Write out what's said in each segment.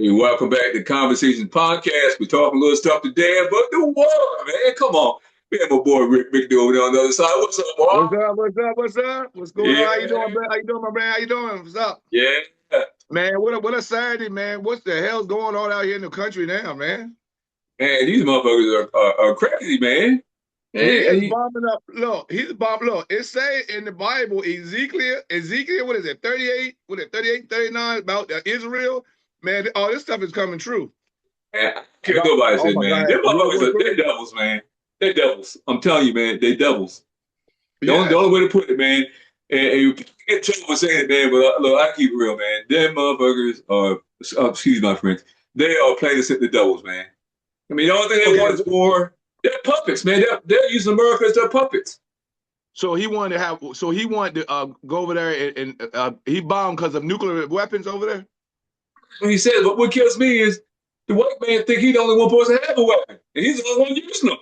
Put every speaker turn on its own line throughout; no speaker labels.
Hey, welcome back to Conversations Podcast. We're talking a little stuff today about the war, man. Come on. We have my boy Rick do over there on the other side. What's up, boy?
What's up? What's up? What's up? What's going on?
Yeah,
How you doing, man? How you doing, my man? How you doing? What's up,
yeah.
man? What a Saturday, man. What the hell's going on out here in the country now, man?
Man, these motherfuckers are crazy, man.
He is
Hey,
bombing up. Look, he's bombing. Look, it say in the Bible, Ezekiel, what is it, 38? What is it, 38, 39 about Israel? Man, all this stuff is coming true.
man, I can't go by
Oh
this,
my
man.
God.
Them
You wanna
motherfuckers
go
are
through
they're
it?
devils, man. They're devils. I'm telling you, man, they devils. The
Yes.
only way to put it, man, and you get in trouble for saying it, man, but look, I keep it real, man. Them motherfuckers are, excuse my friends, they are plain and simple devils, man. I mean, the only thing they
Okay.
want is war. They're puppets, man. They're using America as their puppets.
So he wanted to have. So he wanted to go over there and he bombed because of nuclear weapons over there.
And he says, but what kills me is the white man think he's the only one supposed to have a weapon, and he's the only one using them.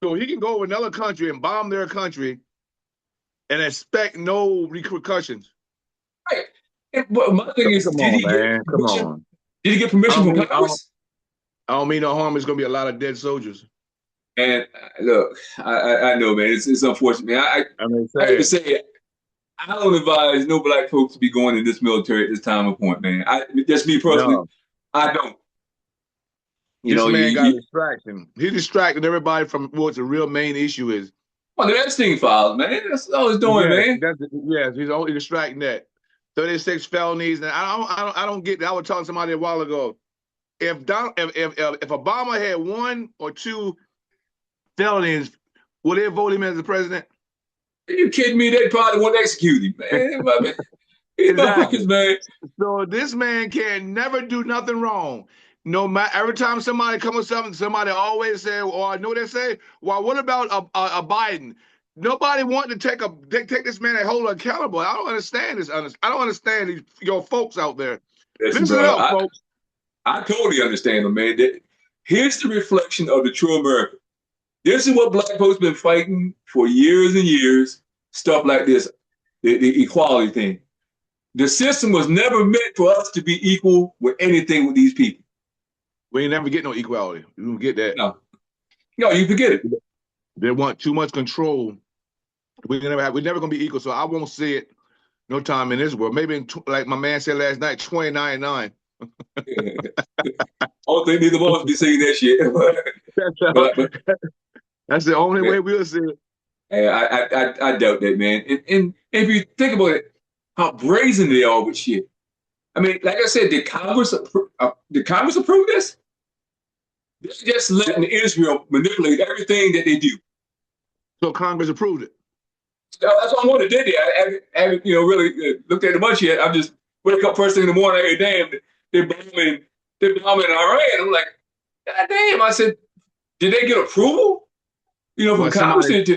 So he can go to another country and bomb their country and expect no repercussions.
Right. But my thing is,
Come
did
on,
he get
man. Come
permission?
on.
Did he get
I
permission
don't
from
mean
Congress?
I don't mean no harm. It's gonna be a lot of dead soldiers.
And look, I know, man. It's unfortunate, man.
I mean,
I have to
sad.
say it. I don't advise no black folks to be going in this military at this time of point, man. Just me personally,
No,
I don't. You
this
know,
man got a distraction. He distracted everybody from what the real main issue is.
well, the Epstein files, man. That's all it's doing, man.
Yes. He's only distracting that. 36 felonies, and I don't get that. I was talking to somebody a while ago. If Obama had one or two felonies, would they vote him as the president?
Are you kidding me? They probably won't execute him, man. These
Exactly.
motherfuckers, man.
So this man can never do nothing wrong. No matter every time somebody come with something, somebody always say, "Or I know they say, well, what about a Biden?" Nobody wanted to take this man and hold him accountable. I don't understand this. I don't understand these your folks out there.
Listen,
Listen
bro,
up, folks.
I totally understand them, man. Here's the reflection of the true America. This is what black folks been fighting for years and years. Stuff like this, the equality thing. The system was never meant for us to be equal with anything with these people.
We ain't never get no equality. You don't get that.
No, no, you forget it.
They want too much control. We're never gonna be equal. So I won't see it no time in this world. Maybe like my man said last night, 2099.
I don't think neither one of us be saying that shit. but
That's the only
yeah,
way we'll see it.
I doubt that, man. And if you think about it, how brazen they are with shit. I mean, like I said, did Congress approve this? They're just letting Israel manipulate everything that they do.
So Congress approved it.
That's what I wanted. Did they? I haven't, really looked at it much yet. I'm just wake up first thing in the morning. Hey, damn, they're bombing Iran. I'm like, God damn. I said, did they get approval? From
Well,
Congress?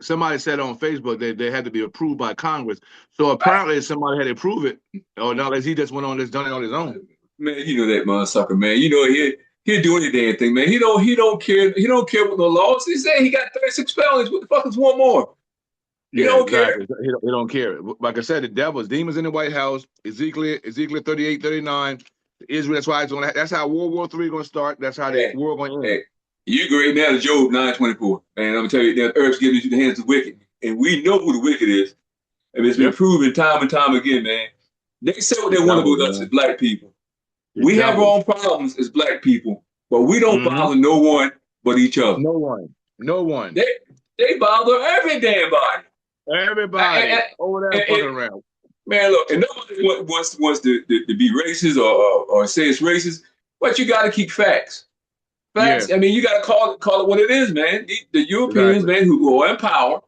somebody said on Facebook that they had to be approved by Congress. So
Right.
apparently somebody had to approve it. Or not as he just went on this done it on his own.
Man, you know that motherfucker, man. He'll do any damn thing, man. He don't care. He don't care what the laws. He said he got 36 felonies. What the fuck is one more? He
Yeah,
don't care.
exactly. He don't care. Like I said, the devil's demons in the White House. Ezekiel 38, 39. Israel. That's why that's how World War III going to start. That's how the
Hey,
war going to end.
hey, you great now to Job 9:24. And I'm gonna tell you that earth's given into the hands of the wicked. And we know who the wicked is. I mean, it's been
Yep.
proven time and time again, man. They say what
The
they want
devil,
about us as
man.
black people.
The
We have our
devil.
own problems as black people, but we don't
Mm-hmm.
bother no one but each other.
No one. No one.
They bother every damn body.
Everybody over there fucking around.
Man, look, and nobody wants to be racist or say it's racist, but you got to keep facts.
Yeah,
Facts. I mean, you got to call it what it is, man. The Europeans,
exactly.
man, who are in power,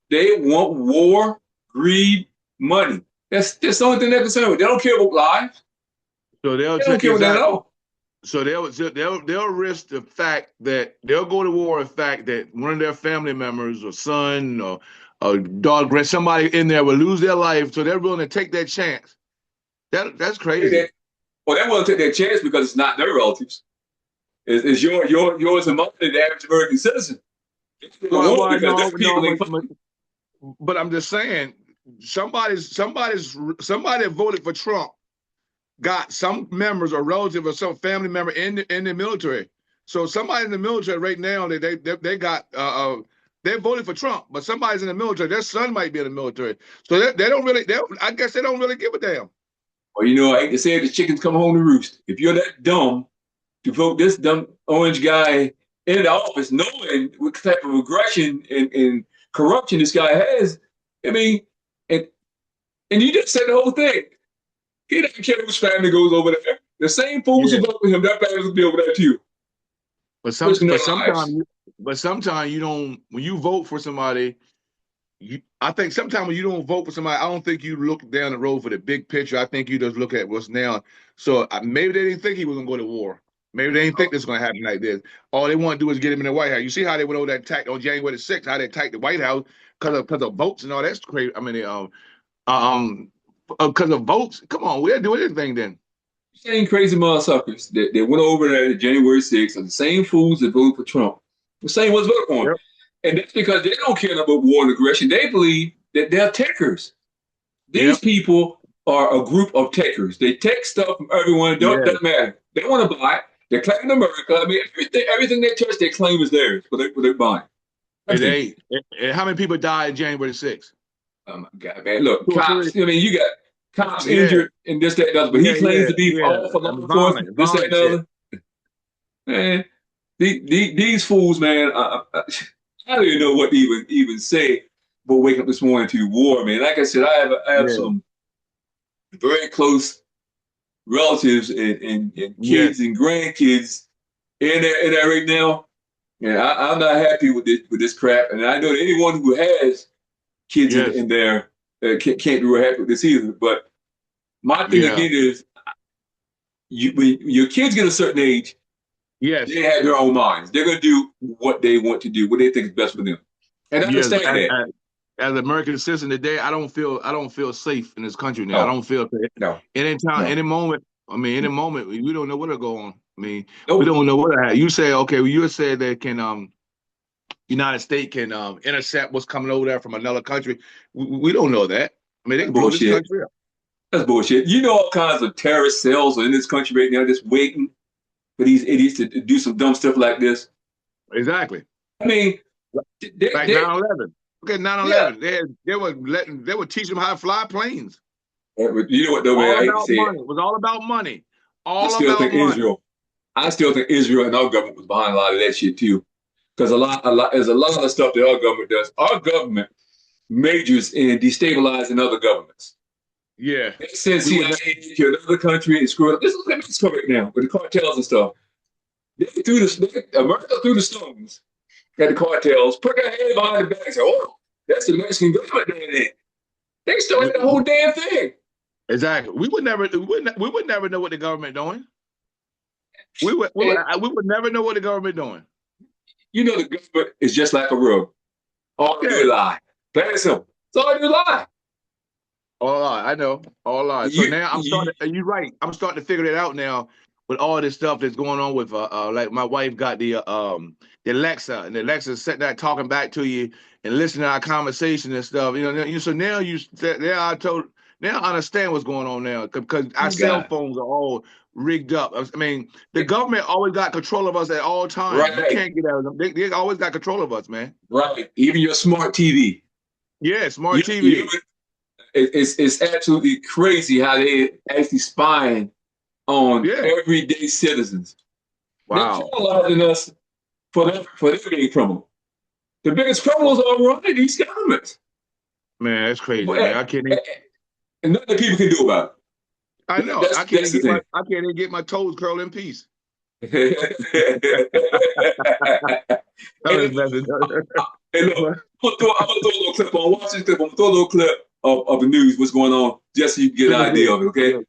they want war, greed, money. That's the only thing they're concerned with. They don't care about lives.
So
They don't care about that at
exactly.
all.
So they'll risk the fact that they'll go to war. The fact that one of their family members or son or a dog, somebody in there will lose their life. So they're willing to take that chance. That's crazy.
Well, they won't take that chance because it's not their relatives. It's yours and mine, the average American citizen. It's the war
Why
because
no,
their people ain't
but I'm just saying somebody voted for Trump got some members or relative or some family member in the military. So somebody in the military right now, they got they voted for Trump, but somebody's in the military. Their son might be in the military, so they don't really. I guess they don't really give a damn.
Well, I hate to say it, the chickens come home to roost. If you're that dumb to vote this dumb orange guy into office, knowing what type of aggression and corruption this guy has, I mean, and and you just said the whole thing. He doesn't care whose family goes over there. The same fools who
Yeah,
vote for him, that family will be over there too, risking their
but
lives.
sometimes you don't. When you vote for somebody, I think sometimes when you don't vote for somebody, I don't think you look down the road for the big picture. I think you just look at what's now. So maybe they didn't think he was gonna go to war. Maybe they didn't think this was gonna happen like this. All they want to do is get him in the White House. You see how they went over that attack on January the 6th, how they attacked the White House because of votes and all that's crazy. I mean, because of votes. Come on, we'll do anything then.
Same crazy motherfuckers that went over there January 6th are the same fools that voted for Trump. The same ones voted for him.
Yep.
And that's because they don't care about war and aggression. They believe that they're takers. These
Yep.
people are a group of takers. They take stuff from everyone. It
Yeah.
doesn't matter. They want to buy it. They're claiming America. I mean, everything they touch, they claim is theirs. But they're buying.
It
Everything.
ain't. How many people died in January the 6th?
Oh my God, man! Look,
Two or
cops.
three.
I mean, you got cops
Yeah.
injured and this, that, and other. But he
Yeah.
claims
Yeah.
to be
Yeah.
all for
I
law
mean,
enforcement. This, that, and
violent
the
shit.
other. Man, these fools, man. I don't even know what to even say. But waking up this morning to war, man. Like I said, I have
Yeah.
some very close relatives and
Yes.
kids and grandkids in there right now. And I'm not happy with this crap. And I know that anyone who has kids
Yes.
in there can't be real happy with this either. But my thing
Yeah.
again is, when your kids get a certain age,
Yes.
they have their own minds. They're gonna do what they want to do, what they think is best for them, and I
Yes.
understand that.
As an American citizen today, I don't feel safe in this country now. I
No,
don't feel
no,
any time,
no,
any moment. I mean, any moment we don't know what'll go on. I mean, we
nope.
don't know what you say. Okay, well, you said that can United States can intercept what's coming over there from another country. We don't know that. I mean, they
That's
can blow this
bullshit.
country up.
That's bullshit. All kinds of terrorist cells are in this country right now, just waiting for these idiots to do some dumb stuff like this.
Exactly.
I mean,
Like
they
9/11. Okay,
yeah.
9/11. They were teaching them how to fly planes.
You know what though, man?
All
I hate to
about
say it.
money. It was all about money.
I
All
still
about
think
money.
Israel. I still think Israel and our government was behind a lot of that shit too. Because there's a lot of stuff that our government does. Our government majors in destabilizing other governments.
Yeah.
They send
We would
CIA to another country and screw it up. This is Mexico right now with the cartels and stuff. America threw the stones at the cartels, put their head behind the back and say, "Oh, that's the Mexican government doing it." They started the whole damn thing.
exactly. We would never know what the government doing.
And
We would never know what the government doing.
the government is just like a rug. All they do
Yeah.
is lie. Plain and simple. That's all they do is lie.
All right, I know. All right. So
You,
now I'm
you,
starting. You're right. I'm starting to figure that out now with all this stuff that's going on with like my wife got the Alexa, and the Alexa sitting there talking back to you and listening to our conversation and stuff. So now I understand what's going on now because
oh
our
my
cell
God.
phones are all rigged up. I mean, the government always got control of us at all times. You
Right,
can't get out of them. They always got control of us, man.
right. Even your smart TV.
Yeah, smart
You
TV.
it's absolutely crazy how they actually spying on
Yeah.
everyday citizens. They're
Wow.
criminalizing us for their being criminal. The biggest criminals are running these governments.
Man, that's crazy,
But,
man. I can't.
and nothing people can do about
I
it.
know.
That's the thing.
I can't even get my toes curled in peace.
Hey,
I was messing up.
look,
But
I'm gonna throw a little clip on. Watch this clip. I'm gonna throw a little clip of the news, what's going on, just so you can get
this
an
is
idea
it.
of it. Okay,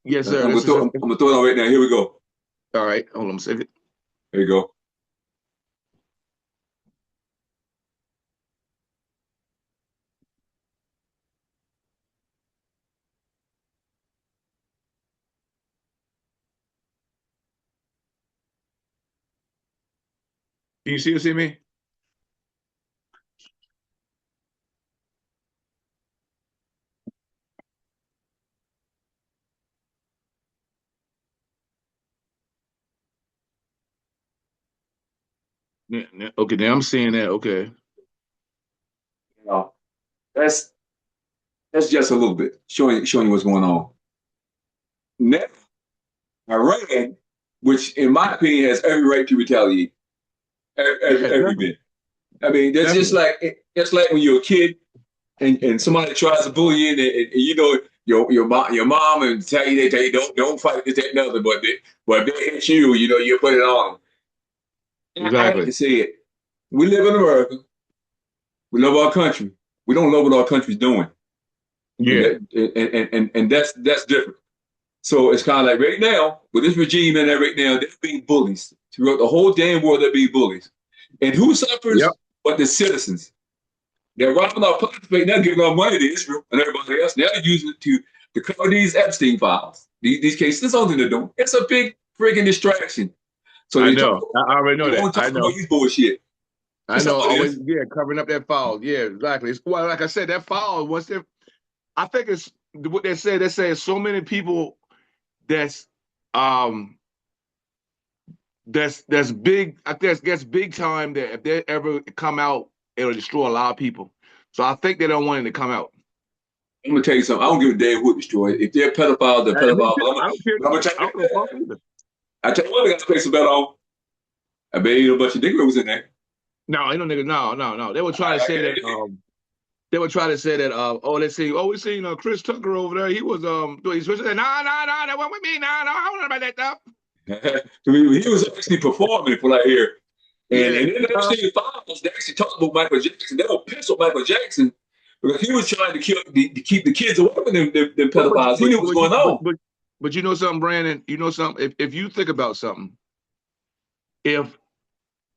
Yes,
I'm
sir.
gonna throw, I'm gonna throw it on right now. Here we go.
All right. Hold on a second.
Here you go.
Can you see me? Okay, now I'm seeing that. Okay.
You know, that's that's just a little bit showing you what's going on. Now, Iran, which in my opinion has every right to retaliate,
Yeah,
every
definitely,
bit. I mean, that's just
definitely.
like it's like when you're a kid and somebody tries to bully you, and you know your mom and they tell you don't fight this that and other, but if they hit you, you know you put it on them. I hate to
Exactly.
say it. We live in America. We love our country. We don't love what our country's doing, and
Yeah.
that's different. So it's kind of like right now with this regime and that right now they're being bullies throughout the whole damn world. They're being bullies, and who
Yep.
suffers? But the citizens. They're robbing our pockets right now, giving our money to Israel and everybody else. Now they're using it to cover these Epstein files. These cases. That's all they're doing. It's a big freaking distraction. So
I
they talk.
know. I already know
They
that.
want to
I
talk about
know.
these bullshit.
I
That's
know.
all it
Always,
is.
yeah, covering up that file. Yeah, exactly. It's, well, like I said, that file once they, I think it's what they say. They say so many people that's um that's big. I think that's big time that if they ever come out, it'll destroy a lot of people. So I think they don't want it to come out.
I'm gonna tell you something. I don't give a damn who destroyed it. If they're pedophiles, they're
And me
pedophiles.
too. I don't care.
But I'm gonna tell
I don't give a fuck
you.
either.
I tell you one thing. I got to place a bet on. I bet you a bunch of Negroes in there.
No, ain't no nigga. No, no, no. They were trying to
I
say that.
guarantee you.
They were trying to say that. Oh, let's see. Oh, we seen Chris Tucker over there. He was doing. He switched. No, no, no. That wasn't with me. No, no. I don't know about that stuff.
I mean, he was actually performing for like here. And
Yeah.
and then actually files, they actually talked about Michael Jackson. They were pissed at Michael Jackson because he was trying to keep the kids away from them
But but
pedophiles. He
but
knew what was
but you
going on.
but you know something, Brandon. You know something. If you think about something, if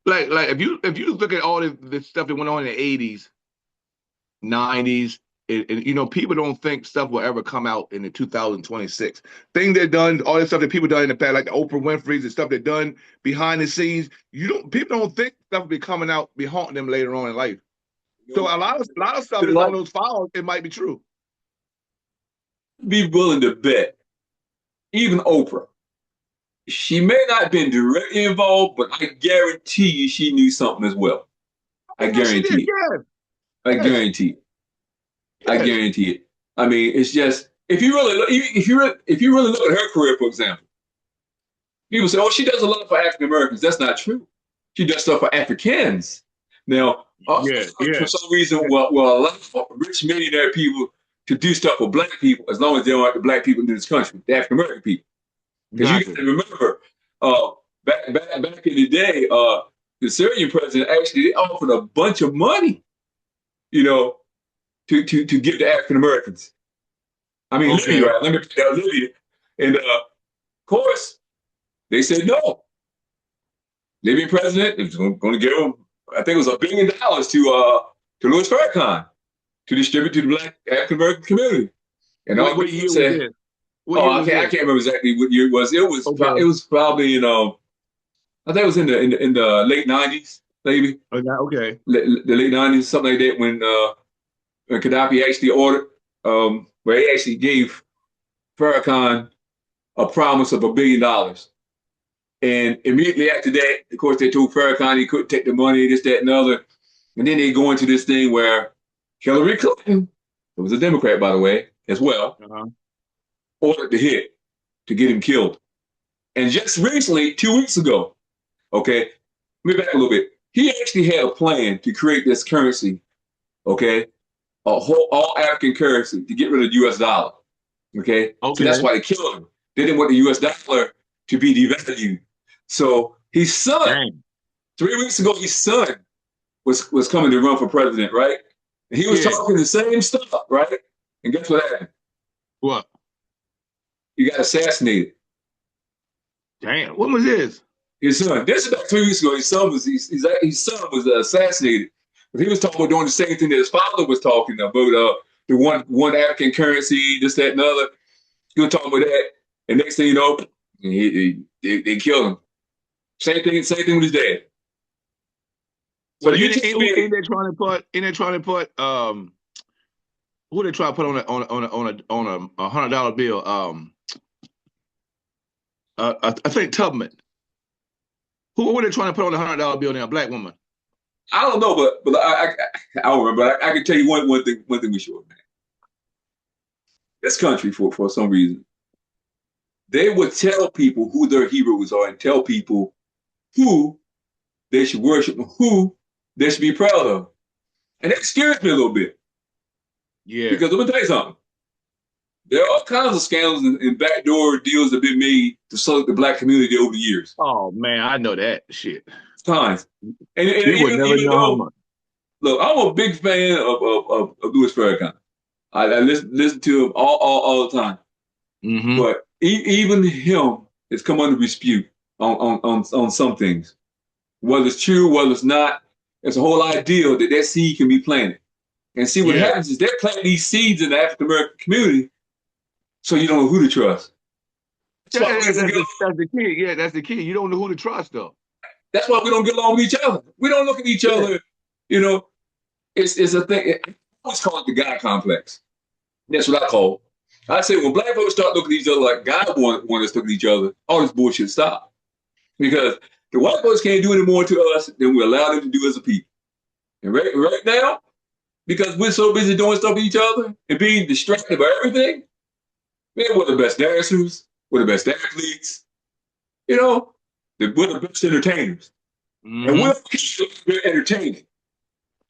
like if you look at all the stuff that went on in the '80s, '90s, and you know people don't think stuff will ever come out in the 2026. Things they've done, all the stuff that people done in the past, like the Oprah Winfrey's and stuff they've done behind the scenes. You don't People don't think stuff will be coming out, be haunting them later on in life.
You
So
know,
a lot of stuff
to
that's on
like
those files, it might be true.
be willing to bet, even Oprah, she may not have been directly involved, but I guarantee you she knew something as well. I
Yes, she did.
guarantee it.
Yes,
I
yes,
guarantee it. I
yes.
guarantee it. I mean, it's just if you really look at her career, for example. People say, "Oh, she does a lot for African Americans." That's not true. She does stuff for Africans. Now,
Yeah,
for
yeah.
some reason, will allow rich millionaire people to do stuff for black people as long as they aren't the black people in this country, the African American people. Because you got
Exactly.
to remember, uh, back in the day, the Syrian president actually offered a bunch of money, you know, to give to African Americans. I mean, Libya,
Okay.
right? Let me put that Libya, and of course they said no. Libyan president is going to give him, I think it was $1 billion to Louis Farrakhan to distribute to the black African American community. And all
What
people
year was
said,
this? What
"Oh,
year was
I
this?
can't remember exactly what year it was.
Okay.
It was probably I think it was in the late '90s, maybe
Okay. Okay.
the late '90s, something like that, when Gaddafi actually ordered, where he actually gave Farrakhan a promise of $1 billion. And immediately after that, of course, they told Farrakhan he couldn't take the money, this, that, and the other. And then they go into this thing where Hillary Clinton, who was a Democrat, by the way, as well,
Uh-huh.
ordered the hit to get him killed. And just recently, 2 weeks ago, okay, let me back a little bit. He actually had a plan to create this currency, okay, a whole all African currency to get rid of the US dollar. Okay. So that's
Okay.
why they killed him. They didn't want the US dollar to be devalued. So his son,
Dang.
3 weeks ago, his son was coming to run for president, right? And he was
Yeah.
talking the same stuff, right? And guess what happened?
What?
He got assassinated.
Damn. What was this?
His son. This is about 3 weeks ago. His son was assassinated. But he was talking about doing the same thing that his father was talking about. The one African currency, this, that, and the other. He was talking about that. And next thing you know, they killed him. Same thing with his dad. So
Well,
you tell
ain't
me,
they trying to put who they trying to put on a $100 bill? I think Tubman. Who are they trying to put on the $100 bill now? A black woman.
I don't know, but I don't remember. But I can tell you one thing we sure, man. This country, for some reason, they would tell people who their heroes are and tell people who they should worship and who they should be proud of. And that scares me a little bit.
Yeah.
Because let me tell you something. There are all kinds of scandals and backdoor deals that have been made to select the black community over the years.
Oh man, I know that shit.
Times. And
You would never
even
know how
though,
much.
look, I'm a big fan of Louis Farrakhan. I listen to him all the time.
Mm-hmm.
But even him has come under dispute on some things. Whether it's true, whether it's not, it's a whole idea that seed can be planted. And see, what happens is they're planting these seeds in the African American community, so you don't know who to trust.
That's the key. Yeah, that's the key. You don't know who to trust, though.
That's why we don't get along with each other. We don't look at each other. You know, it's a thing. I always call it the God complex. That's what I call it. I say when black folks start looking at each other like God want us to look at each other, all this bullshit stop. Because the white folks can't do any more to us than we allow them to do as a people. And right now, because we're so busy doing stuff to each other and being distracted by everything, man, we're the best dancers, we're the best athletes, you know, we're the best entertainers. Mm-hmm. And we're entertaining,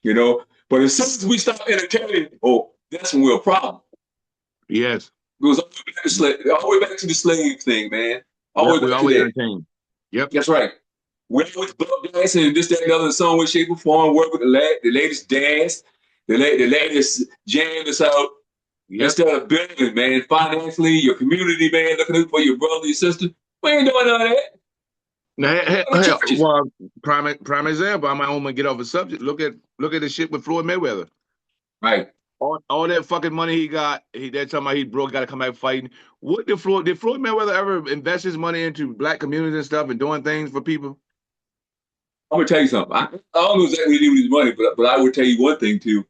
you know. But as soon as we stop entertaining, that's when we're a problem.
Yes.
It goes all the way back to the slave thing, man. Always
entertaining. Yep.
That's right. We always buck dancing and this, that, and other in some way, shape, or form, work with the latest dance, the latest jam that's out. Yep. Instead of building, man, financially, your community, man, looking out for your brother, your sister. We ain't doing none of that.
Well, prime example. I'm gonna get off the subject. Look at the shit with Floyd Mayweather.
Right.
All that fucking money he got, they're talking about he broke, got to come back fighting. What did Floyd Mayweather ever invest his money into black communities and stuff and doing things for people?
I'm gonna tell you something. I don't know exactly what he did with his money, but I would tell you one thing too.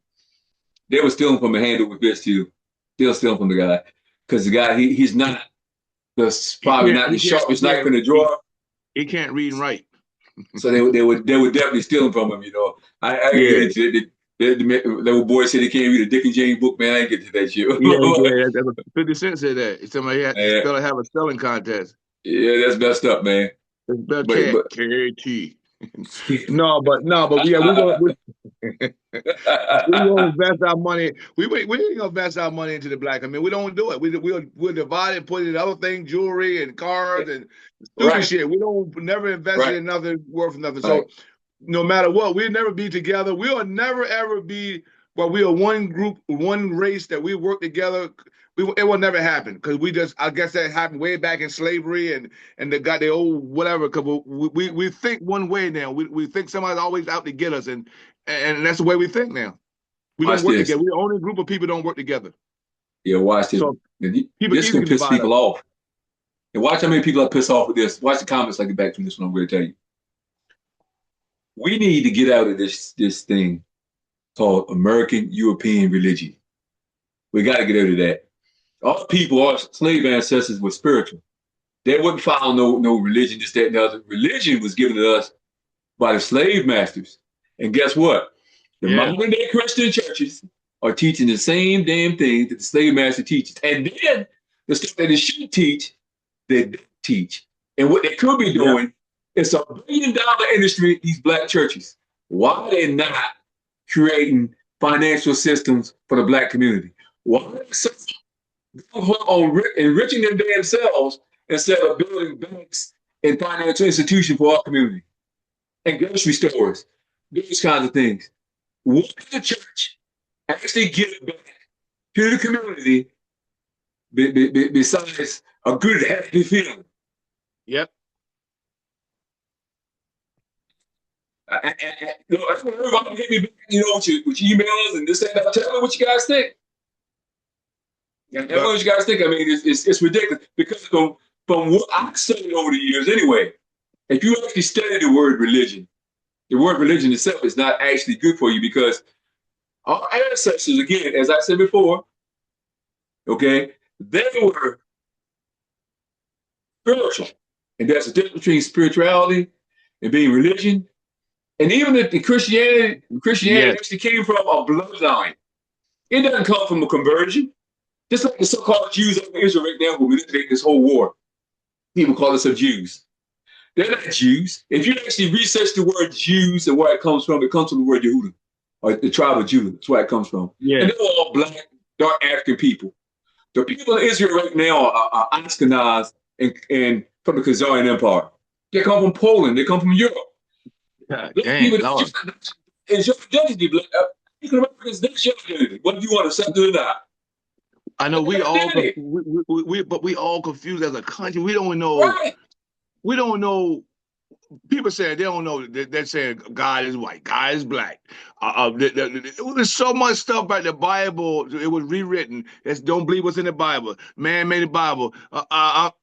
They were stealing from the handle with this too. Still stealing from the guy because the guy he's not probably not the sharpest knife in the drawer.
He can't read and write.
So they were definitely stealing from him. You know, I get it. The little boy said he can't read a Dick and Jane book, man. I ain't get to that shit.
Yeah, 50 Cent said that. Somebody had to have a spelling contest.
Yeah, that's messed up, man.
It's KT. No, but yeah, we're gonna invest our money. We ain't gonna invest our money into the black. I mean, we don't do it. We'll divide it, put it in other things, jewelry and cars and stupid shit. We don't never invest in nothing worth nothing. So no matter what, we'll never be together. We'll never ever be. Well, we are one group, one race that we work together. It will never happen because I guess that happened way back in slavery and they got their old whatever. Because we think one way now. We think somebody's always out to get us, and that's the way we think now. We don't work together. We're the only group of people don't work together.
Yeah, watch this. So this can piss people off. And watch how many people are pissed off with this. Watch the comments. I get back to this one. I'm going to tell you. We need to get out of this thing called American European religion. We got to get out of that. Our people, our slave ancestors were spiritual. They wouldn't follow no religion, just that and the other. Religion was given to us by the slave masters. And guess what? The modern day Christian churches are teaching the same damn thing that the slave master teaches. And then the stuff that they should teach, they don't teach. And what they could be doing is a $1 billion industry, these black churches. Why are they not creating financial systems for the black community? Why are they on enriching them themselves instead of building banks and financial institutions for our community and grocery stores, these kinds of things? What does the church actually give back to the community besides a good, happy feeling?
Yep.
That's when everybody hit me back, with your emails and this and that. Tell me what you guys think. And tell me what you guys think. I mean, it's ridiculous because from what I've studied over the years, anyway, if you actually study the word religion itself is not actually good for you because our ancestors, again, as I said before, okay, they were spiritual. And there's a difference between spirituality and being religion. And even if the Christianity
Yes.
actually came from a bloodline, it doesn't come from a conversion. Just like the so-called Jews over Israel right now, who manipulate this whole war. People call themselves Jews. They're not Jews. If you actually research the word Jews and where it comes from the word Yehuda, or the tribe of Judah. That's where it comes from.
Yeah.
And they're all black, dark African people. The people in Israel right now are Ashkenaz and from the Khazarian Empire. They come from Poland. They come from Europe.
Dang, Lord.
It's your identity, black. African Americans, that's your identity, whether you want to accept it or not.
I know we all, but we all confused as a country. We don't know.
Right.
We don't know. People say they don't know. They're saying God is white, God is black. There's so much stuff about the Bible. It was rewritten. Don't believe what's in the Bible. Man made the Bible.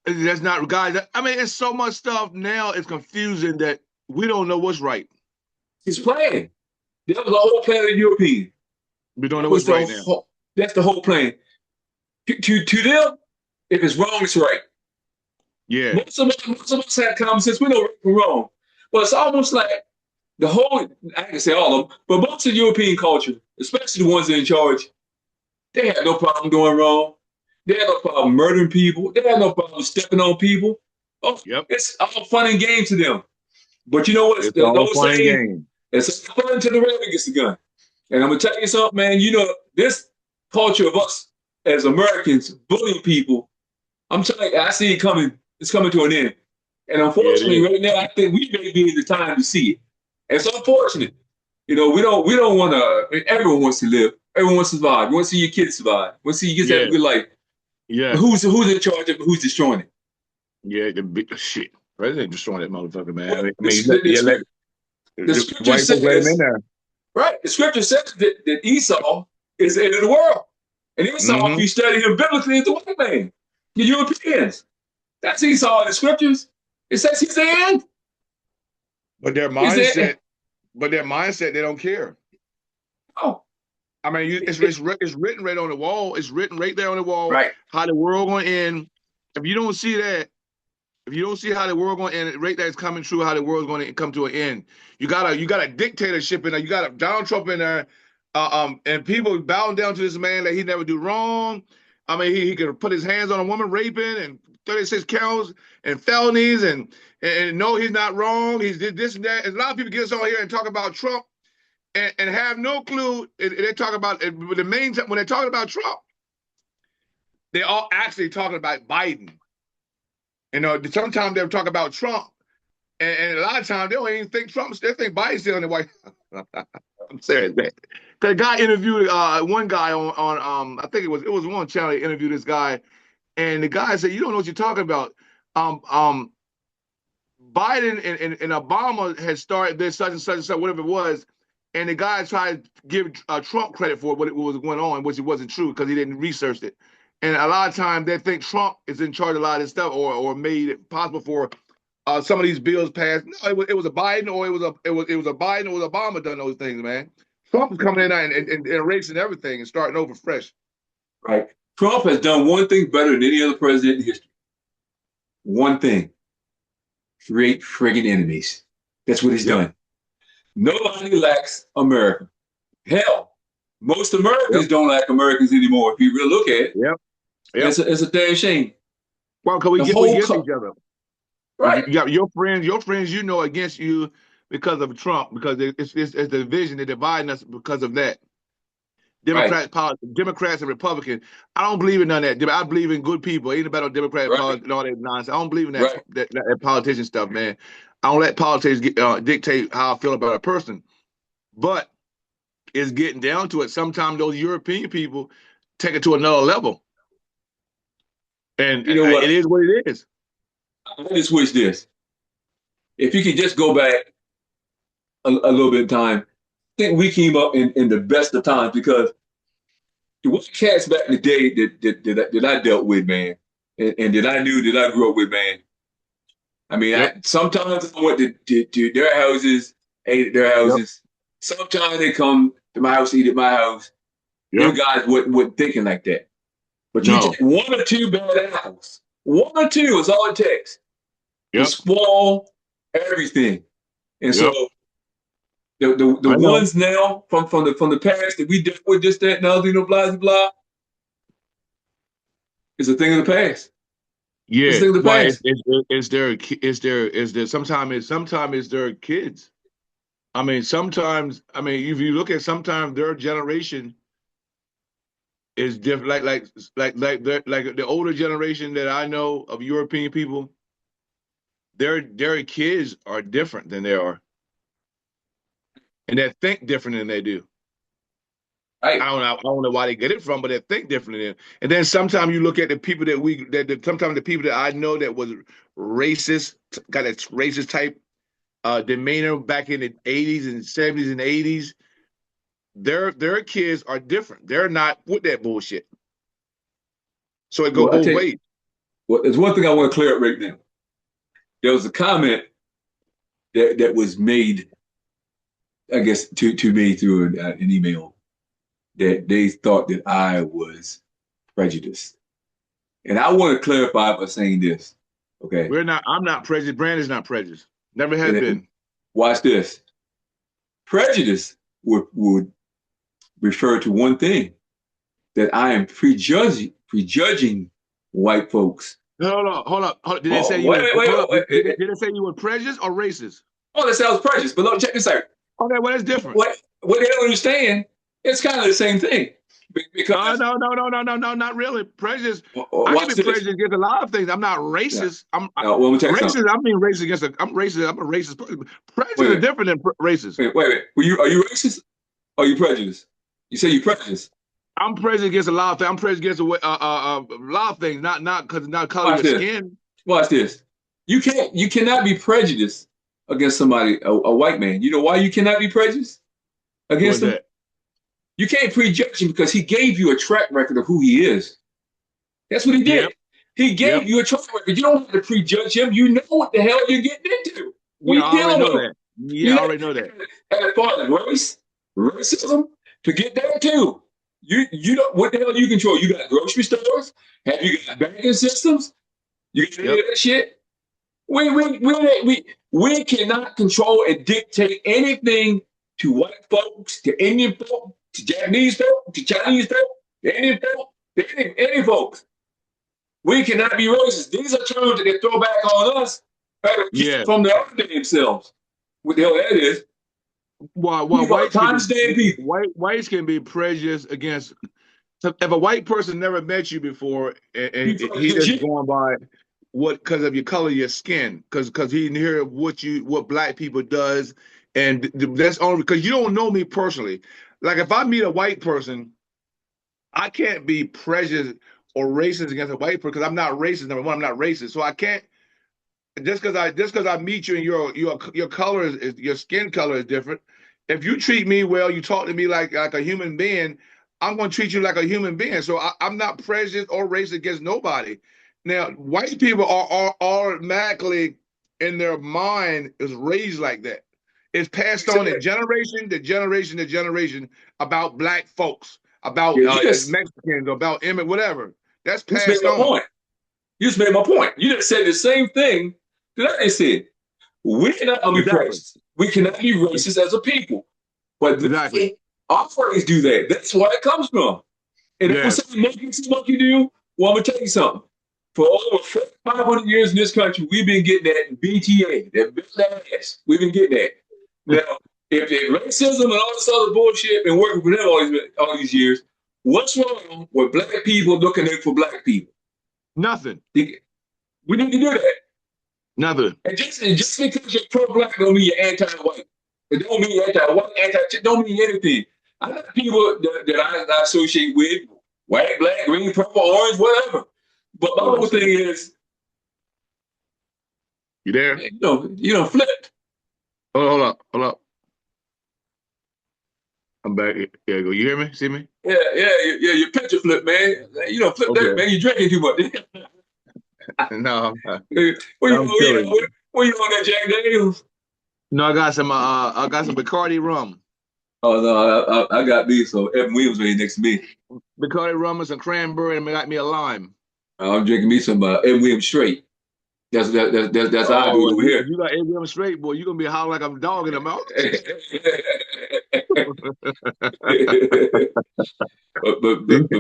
That's not God. I mean, it's so much stuff now. It's confusing that we don't know what's right.
He's playing. That was the whole plan of the European.
We don't know what's right now.
That's the whole plan. To them, if it's wrong, it's right.
Yeah.
Most of us have common sense. We know right from wrong. But it's almost like the whole, I can say all of them, but most of European culture, especially the ones in charge, they have no problem doing wrong. They have no problem murdering people. They have no problem stepping on people. Oh,
yep.
It's all fun and games to them. But you know what?
It's all fun and game.
It's fun until the rabbit gets the gun. And I'm going to tell you something, man. You know, this culture of us as Americans bullying people, I'm telling you, I see it coming. It's coming to an end. And unfortunately, right now, I think we may be in the time to see it. And it's unfortunate. You know, we don't want to, everyone wants to live. Everyone wants to survive. You want to see your kids survive. You want to see your kids have a good life.
Yeah.
But who's in charge of it? Who's destroying it?
Yeah, the big shit. President destroying that motherfucker, man.
Well,
I mean,
the scripture says, right? The scripture says that Esau is the end of the world. And Esau, if you study him biblically, is the white man. The Europeans. That's Esau in the scriptures. It says he's the end.
But their mindset, they don't care.
Oh.
I mean, it's written right on the wall. It's written right there on the wall.
Right.
How the world going to end. If you don't see that, if you don't see how the world going to end, right there is coming true, how the world's going to come to an end. You got a dictatorship in there. You got a Donald Trump in there. And people bowing down to this man that he never do wrong. I mean, he could put his hands on a woman raping and 36 counts and felonies and no, he's not wrong. He's did this and that. And a lot of people get us on here and talk about Trump and have no clue. They talk about the main time when they're talking about Trump, they're all actually talking about Biden. You know, sometimes they'll talk about Trump, and a lot of times they don't even think Trump. They think Biden's still in the White House. I'm serious, man. The guy interviewed one guy on I think it was one channel. He interviewed this guy, and the guy said, "You don't know what you're talking about. Biden and Obama had started this such and such and such, whatever it was." And the guy tried to give Trump credit for what was going on, which it wasn't true because he didn't research it. And a lot of times they think Trump is in charge of a lot of this stuff or made it possible for some of these bills passed. No, it was a Biden or it was a Biden or Obama done those things, man. Trump is coming in and erasing everything and starting over fresh.
Right. Trump has done one thing better than any other president in history. One thing. Create friggin' enemies. That's what he's done. Nobody likes America. Hell, most Americans don't like Americans anymore. If you really look at it, it's a damn shame.
Well, because we get each other.
Right.
You got your friends, you know, against you because of Trump, because it's the division, they're dividing us because of that. Democrats and Republicans. I don't believe in none of that. I believe in good people. Ain't about no Democrat politics and all that nonsense. I don't believe in that politician stuff, man. I don't let politics dictate how I feel about a person. But it's getting down to it. Sometimes those European people take it to another level. And you know what? It is what it is.
I just wish this. If you could just go back a little bit of time, I think we came up in the best of times because the one cats back in the day that I dealt with, man, and that I knew that I grew up with, man. I mean, sometimes I went to their houses, ate at their houses. Sometimes they come to my house, eat at my house. You guys weren't thinking like that. But you take one or two bad apples. One or two is all it takes. To spoil everything. And so
Yep.
the
I know.
ones now from the past that we dealt with this, that, and other, blah, blah, blah, is a thing of the past. It's a
Yeah.
thing of the
Well,
past.
sometimes it's their kids. I mean, sometimes, I mean, if you look at sometimes their generation is different. Like the older generation that I know of European people, their kids are different than they are, and they think different than they do.
Right.
I don't know why they get it from, but they think differently. And then sometimes you look at the people sometimes the people that I know that was racist, got a racist type demeanor back in the 80s and 70s and 80s. Their kids are different. They're not with that bullshit. So it go
Well, I
both
tell you,
ways.
well, there's one thing I want to clear up right now. There was a comment that was made, I guess, to me through an email that they thought that I was prejudiced. And I want to clarify by saying this, okay?
We're not. I'm not prejudiced. Brandon's not prejudiced. Never has
And
been.
watch this. Prejudice would refer to one thing, that I am prejudging white folks.
Hold on. Did they say
Oh,
you
wait,
were?
wait,
Hold up.
wait, wait.
Did they say you were prejudiced or racist?
Oh, that sounds prejudiced, but look, check this out.
Okay, well, it's different.
What they don't understand, it's kind of the same thing. Because
No, not really. Prejudice. I can
watch
be
this.
prejudiced against a lot of things. I'm not
Yeah.
racist.
Now, well, let me tell you something.
Racist. I mean racist against. I'm racist. I'm a racist person. Prejudice is
Wait,
different than racist.
wait. Are you racist? Or are you prejudiced? You say you prejudiced.
I'm prejudiced against a lot of things. I'm prejudiced against a lot of things. Not because not color of
Watch
your
this.
skin.
Watch this. You cannot be prejudiced against somebody, a white man. You know why you cannot be prejudiced
What's
against him?
that?
You can't prejudge him because he gave you a track record of who he is. That's what he
Yep.
did. He
Yep.
gave you a track record. You don't have to prejudge him. You know what the hell you're getting into when
Yeah, I
you're
already
dealing
know
with him.
that. Yeah,
You
I
know,
already know that.
as far as racism, to get there too. You don't, what the hell do you control? You got grocery stores? Have you got banking systems? You got any
Yep.
of that shit? We cannot control and dictate anything to white folks, to Indian folk, to Japanese folk, to Chinese folk, to Indian folk, to any folks. We cannot be racist. These are terms that they throw back on us
Yeah.
from their own damn selves. What the hell that is?
Well,
We are time-stamped people.
whites can be prejudiced against. If a white person never met you before and
We
he
prejudice
just
you.
going by what because of your color of your skin, because he didn't hear what black people does, and that's only because you don't know me personally. Like if I meet a white person, I can't be prejudiced or racist against a white person because I'm not racist. Number one, I'm not racist, so I can't just because I meet you and your color is your skin color is different. If you treat me well, you talk to me like a human being, I'm going to treat you like a human being. So I'm not prejudiced or racist against nobody. Now, white people are automatically in their mind is raised like that. It's passed on in generation to generation to generation about black folks, about
Yeah,
Mexicans, about immigrants, whatever. That's
you just made
passed
my
on.
point. You just made my point. You just said the same thing that I just said. We cannot be
Exactly.
prejudiced. We cannot be racist as a people. But
Exactly.
our phrase do that. That's where it comes from. And if we
Yes.
say monkey see, monkey do, well, I'm gonna tell you something. For over 500 years in this country, we've been getting that BTA, that big ass. We've been getting that. Now, if racism and all this other bullshit been working for them all these years, what's wrong with black people looking out for black people?
Nothing.
We need to do that.
Nothing.
And just because you're pro-black don't mean you're anti-white. It don't mean you're anti-white, don't mean anything. I got people that I associate with, white, black, green, purple, orange, whatever. But my whole thing is,
You there?
you know, flipped.
Hold up. I'm back. There you go. You hear me? See me?
Yeah, your picture flip, man. You know, flip
Okay.
that, man. You're drinking too much.
No,
Where
I'm chilling.
you on that Jack Daniels?
No, I got some Bacardi rum.
Oh no, I got me. So Evan Williams right next to me.
Bacardi rum and some cranberry and got me a lime.
I'm drinking me some Evan Williams straight. That's how I do it over
If
here.
you got 8 grams straight, boy, you're gonna be howling like a dog in the mouth.
But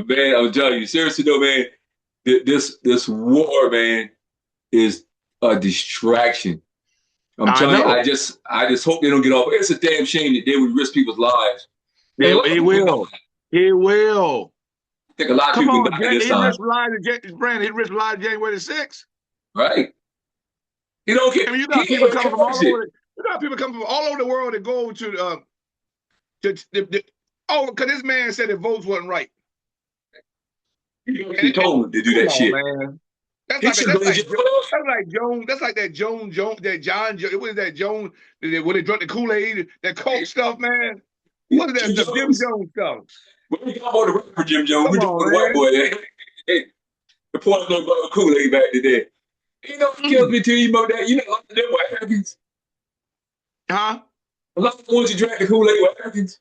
man, I'm telling you, seriously though, man, this war, man, is a distraction. I'm
I
telling you,
know.
I just hope they don't get off. It's a damn shame that they would risk people's lives. And a lot of
It
people die.
will. It will.
I think a lot of
Come
people
on,
can die this
he
time,
risked lying to Brandon. He risked lying January the 6th.
right? He don't get.
I mean, you got
He
people coming from all
encouraged it.
over. You got people coming from all over the world to go to oh, because this man said the votes wasn't right.
He told him to do
Come
that
on,
shit.
man.
He should have been in jail for that.
That's like Joan. That's like that Joan. That John. What is that Joan? When they drunk the Kool-Aid, that Coke stuff, man. What is that
Jim
stuff? Jim
Jones.
Jones stuff.
We talking about the rapper Jim Jones.
Come
We talking about
on,
the white
man.
boy. The point about Kool-Aid back today. You know what kills me too, you know that. You know, a lot of them were Africans.
Huh?
A lot of the ones who drank the Kool-Aid were Africans.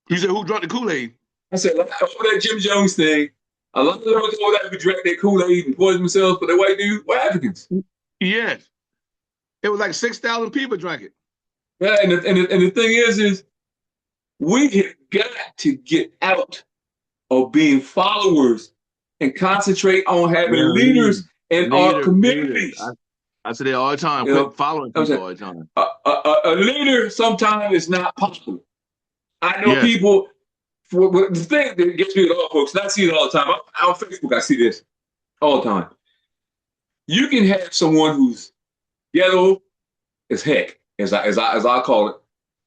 You said who drunk the Kool-Aid?
I said, like, over that Jim Jones thing, a lot of those over that who drank that Kool-Aid and poisoned themselves for the white dude were Africans.
Yes. It was like 6,000 people drank it.
Yeah, and the thing is we have got to get out of being followers and concentrate on having leaders in our communities.
I say that all the time.
You know,
Quit following people all the time.
A leader sometimes is not popular. I know people. The thing that gets me with all folks, and I see it all the time. On Facebook, I see this all the time. You can have someone who's ghetto as heck, as I call it.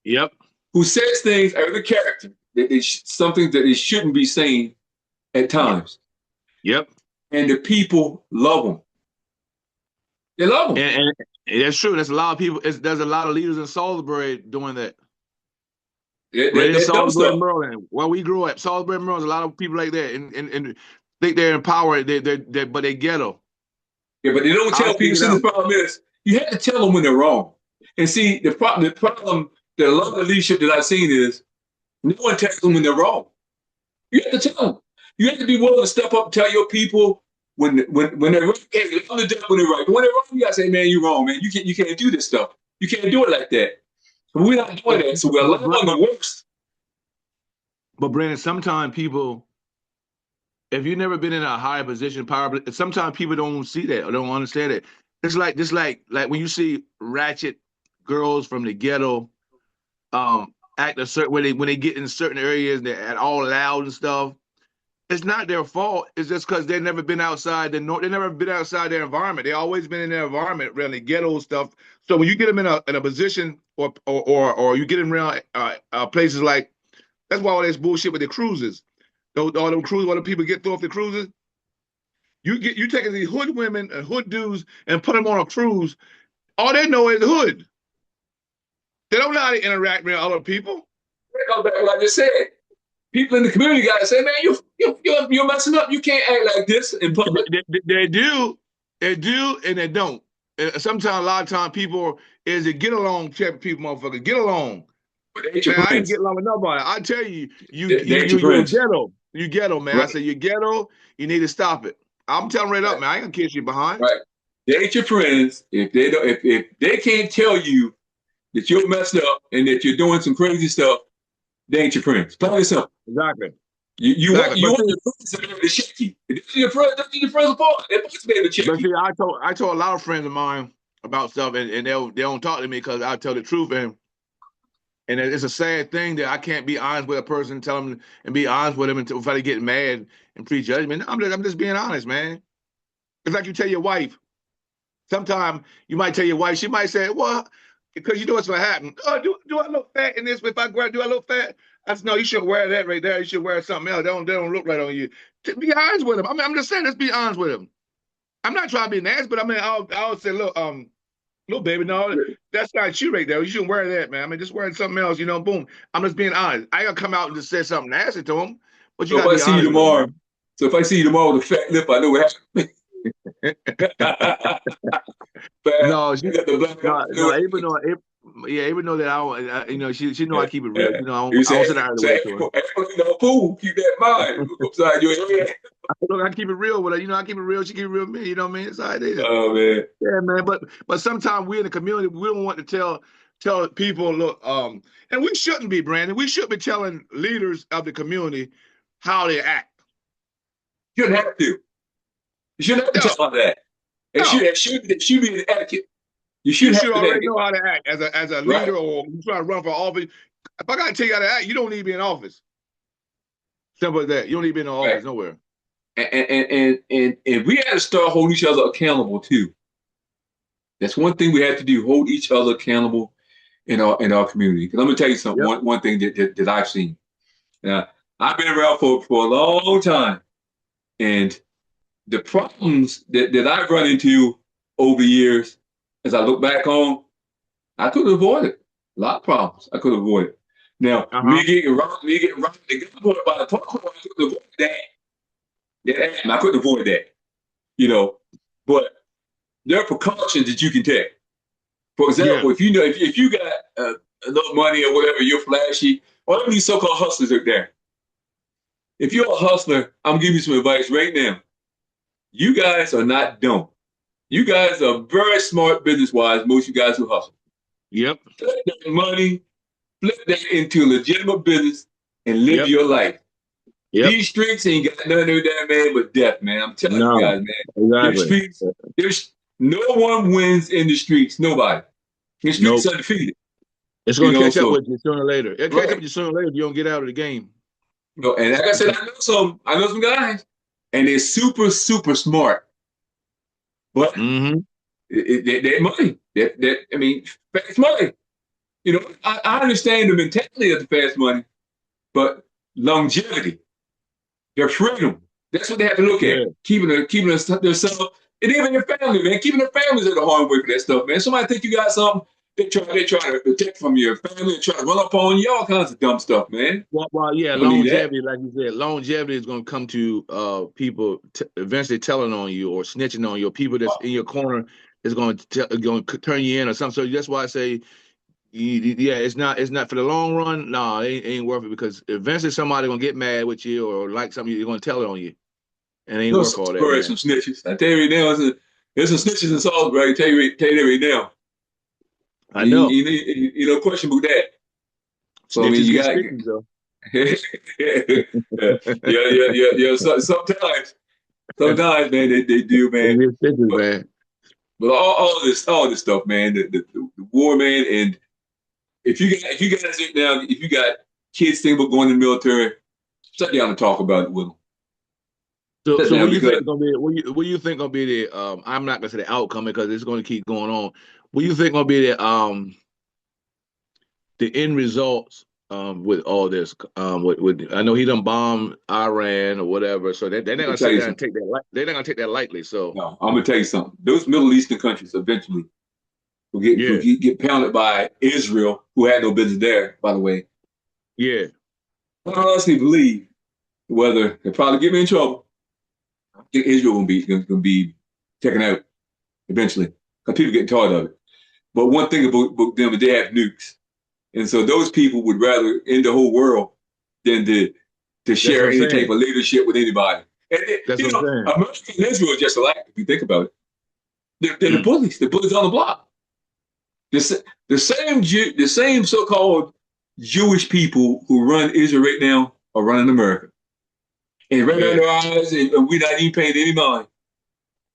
Yep.
Who says things out of the character that something that they shouldn't be saying at times.
Yep.
And the people love them. They love them.
And that's true. There's a lot of people. There's a lot of leaders in Salisbury doing that.
Right in
Salisbury, Maryland, where we grew up, Salisbury, Maryland, a lot of people like that, and think they're empowered. But they ghetto.
Yeah, but they don't tell people. See, the problem is you have to tell them when they're wrong. And see, the problem that a lot of the leadership that I've seen is no one tells them when they're wrong. You have to tell them. You have to be willing to step up and tell your people when they're right. When they're right. When they're wrong, you gotta say, man, you're wrong, man. You can't do this stuff. You can't do it like that. We're not doing that, so we're allowing the worst.
But Brandon, sometimes people, if you've never been in a higher position, power, sometimes people don't see that or don't understand it. It's like when you see ratchet girls from the ghetto act a certain way when they get in certain areas and they're all loud and stuff. It's not their fault. It's just because they've never been outside they've never been outside their environment. They always been in their environment, really ghetto stuff. So when you get them in a position or you get them around places like, that's why all this bullshit with the cruises. All them cruises, all the people get through off the cruises. You taking these hood women and hood dudes and put them on a cruise. All they know is the hood. They don't know how to interact with other people.
Like I just said, people in the community got to say, man, you're messing up. You can't act like this in public.
They do, and they don't. And sometimes, a lot of times, people is a get along type of people, motherfucker. Get along. Man, I ain't get along with nobody. I tell you, you ghetto. You ghetto, man. Right. I say you ghetto. You need to stop it. I'm telling right up, man. I ain't gonna kiss you behind.
Right. They ain't your friends if they don't. If they can't tell you that you're messed up and that you're doing some crazy stuff, they ain't your friends. Plain and simple.
Exactly.
You want your friends to be able to shake you. If your friends, that's your friends apart. They're supposed to be able to shake you.
See, I told a lot of friends of mine about stuff, and they don't talk to me because I tell the truth, and it's a sad thing that I can't be honest with a person, tell them and be honest with them until if I get mad and prejudgment. I'm just being honest, man. It's like you tell your wife. Sometimes you might tell your wife, she might say, well, because you know what's going to happen. Oh, do I look fat in this? If I grab, do I look fat? I said, no, you shouldn't wear that right there. You should wear something else. They don't look right on you. Be honest with them. I mean, I'm just saying, let's be honest with them. I'm not trying to be nasty, but I mean, I'll say, look, baby, no, that's not you right there. You shouldn't wear that, man. I mean, just wearing something else, boom. I'm just being honest. I gotta come out and just say something nasty to him. But you gotta be honest with him.
So if I see you tomorrow with a fat lip, I know what happened.
No, even know that she know I keep it real. I don't sit out of the way to her.
Fool, keep that in mind. Upside your head.
look, I keep it real with her. I keep it real. She keep it real with me. You know what I mean? It's how it is.
Oh man.
Yeah, man. But sometimes we in the community, we don't want to tell people, look, and we shouldn't be, Brandon. We should be telling leaders of the community how they act.
You shouldn't have to. You shouldn't have to
No,
tell them that.
no.
It should be an etiquette. You
You
should have
should
to
already
etiquette.
know how to act as a
Right.
leader, or you try to run for office. If I gotta tell you how to act, you don't need to be in office. Simple as that. You don't need to be in the
Right.
office nowhere.
And we had to start holding each other accountable too. That's one thing we have to do: hold each other accountable in our community. Because I'm gonna tell you something.
Yep.
One thing that I've seen. I've been around for a long time, and the problems that I've run into over the years, as I look back on, I could have avoided a lot of problems. I could have avoided. Now,
Uh-huh.
me getting robbed, the gun by the talk, I could have avoided that. I couldn't avoid that, But there are precautions that you can take. For
Yeah.
example, if you got enough money or whatever, you're flashy. All of these so-called hustlers out there. If you're a hustler, I'm giving you some advice right now. You guys are not dumb. You guys are very smart business-wise, most of you guys who hustle.
Yep.
Flip that money, flip that into a legitimate business, and live
Yep.
your life.
Yep.
These streets ain't got nothing to do with that, man, but death, man. I'm telling you
No.
guys, man. Them
Exactly.
streets, no one wins in the streets. Nobody. The streets
Nope.
are defeated.
It's gonna catch up
So
with you sooner or later. It'll catch up
right.
with you sooner or later if you don't get out of the game.
And like I said, I know some guys, and they're super, super smart. But
Mm-hmm.
that money, I mean, fast money. I understand the mentality of the fast money, but longevity, their freedom. That's what they have to look at.
Yeah.
Keeping themselves, and even their family, man. Keeping their families at the hard way for that stuff, man. Somebody think you got something, they try to protect from your family and try to run up on you, all kinds of dumb stuff, man.
Well, yeah,
You don't need that.
longevity, like you said, longevity is going to come to people eventually telling on you or snitching on you. Or people that's in your corner is going to turn you in or something. So that's why I say, yeah, it's not for the long run. No, it ain't worth it, because eventually somebody going to get mad with you or like something, you're going to tell it on you, and it ain't worth all that, man.
Some snitches. I tell you right now, there's some snitches in Salisbury. I tell you that right now.
I know.
You know, question about that. So I mean,
Snitches
you
get
got.
stitches, though.
Yeah. Sometimes, man, they do,
They
man.
get stitches,
But
man.
all this stuff, man. The war, man. And if you guys now, if you got kids thinking about going to the military, sit down and talk about it with them.
So
Sit
what
down
do you think
because
is gonna be? What do you think gonna be the? I'm not gonna say the outcome because it's gonna keep going on. What do you think gonna be the end results with all this? With I know he done bombed Iran or whatever, so they're not
I'm gonna
gonna
tell
sit
you
down and
something.
take that. They're not gonna take that lightly. So
No, I'm gonna tell you something. Those Middle Eastern countries eventually
yeah,
will get pounded by Israel, who had no business there, by the way.
yeah,
I honestly believe whether they probably get me in trouble. I think Israel gonna be taken out eventually because people getting tired of it. But one thing about them is they have nukes, and so those people would rather end the whole world than to
that's what
share
I'm
any type
saying.
of leadership with anybody. And
That's what I'm saying.
America and Israel are just alike if you think about it. They're
Mm.
the bullies on the block. The same so-called Jewish people who run Israel right now are running America. And right
Yeah,
under our eyes, and we're not even paying any mind.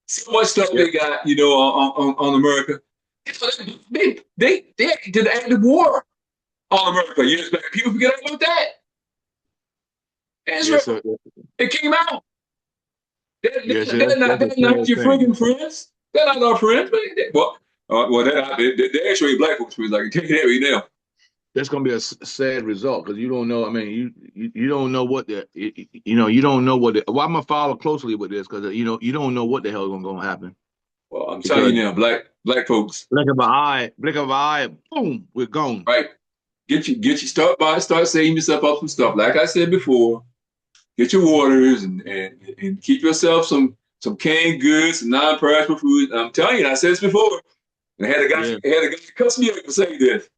So much stuff
yep.
they got, on America. They did an active war on America years back. People forget about that.
Yeah, so
Israel, it came out.
yeah, so
They're
that's a
not
sad
your
thing.
friggin' friends. They're not our friends. They're actually black folks' friends. I can tell you that right now.
That's going to be a sad result because you don't know. I mean, you don't know what you don't know what. Well, I'm gonna follow closely with this because you don't know what the hell is going to happen.
Well, I'm telling
Because
you now, black folks,
blink of an eye, boom, we're gone.
right? Start saving yourself up some stuff. Like I said before, get your waters and keep yourself some canned goods and non-perishable food. I'm telling you, I said this before. And I had a guy
Yeah,
cuss me out for saying this.